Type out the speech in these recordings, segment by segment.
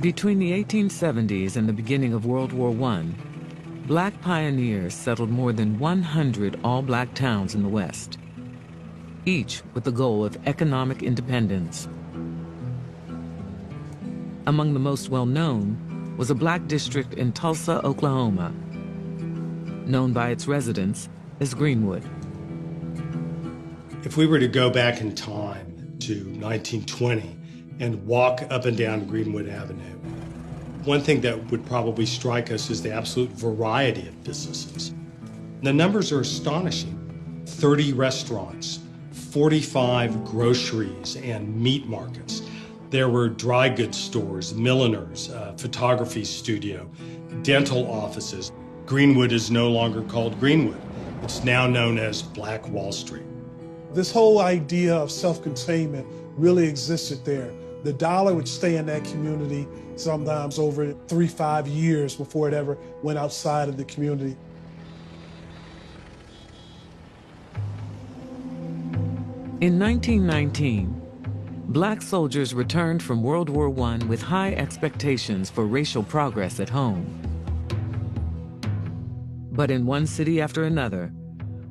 Between the 1870s and the beginning of World War I, black pioneers settled more than 100 all-black towns in the West, each with the goal of economic independence. Among the most well-known was a black district in Tulsa, Oklahoma, known by its residents as Greenwood. If we were to go back in time to 1920 and walk up and down Greenwood Avenue, one thing that would probably strike us is the absolute variety of businesses. The numbers are astonishing. 30 restaurants, 45 groceries and meat markets. There were dry goods stores, milliners, a photography studio, dental offices. Greenwood is no longer called Greenwood. It's now known as Black Wall Street. This whole idea of self-containment really existed there. The dollar would stay in that community sometimes over 3-5 years before it ever went outside of the community. In 1919, black soldiers returned from World War I with high expectations for racial progress at home. But in one city after another,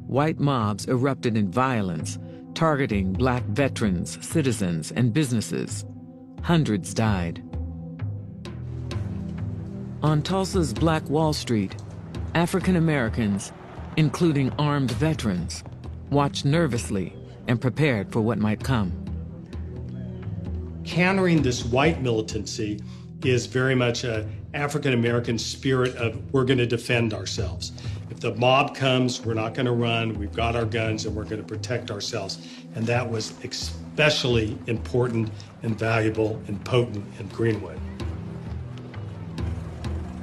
white mobs erupted in violence, targeting black veterans, citizens, and businesses. Hundreds died. On Tulsa's Black Wall Street, African Americans, including armed veterans, watched nervously and prepared for what might come. Countering this white militancy is very much an African American spirit of we're going to defend ourselves. If the mob comes, we're not going to run, we've got our guns and we're going to protect ourselves. And that was especially important and valuable and potent in Greenwood.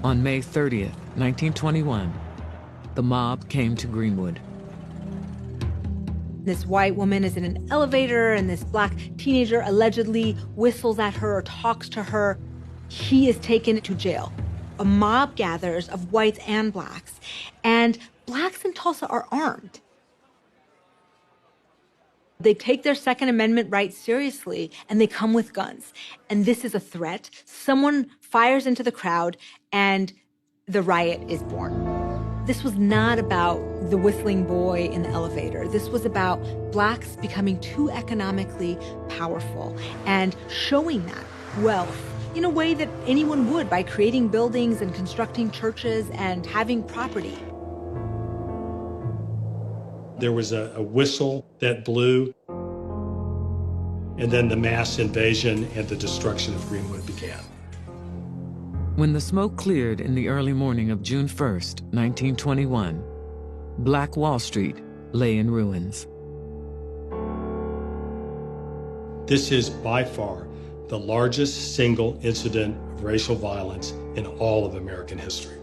On May 30th, 1921, the mob came to Greenwood. This white woman is in an elevator and this black teenager allegedly whistles at her or talks to her. He is taken to jail. A mob gathers of whites and blacks, and blacks in Tulsa are armed. They take their Second Amendment rights seriously, and they come with guns. And this is a threat. Someone fires into the crowd, and the riot is born. This was not about the whistling boy in the elevator. This was about blacks becoming too economically powerful and showing that wealth in a way that anyone would by creating buildings and constructing churches and having property. There was a whistle that blew, and then the mass invasion and the destruction of Greenwood began. When the smoke cleared in the early morning of June 1st, 1921, Black Wall Street lay in ruins. This is by far the largest single incident of racial violence in all of American history.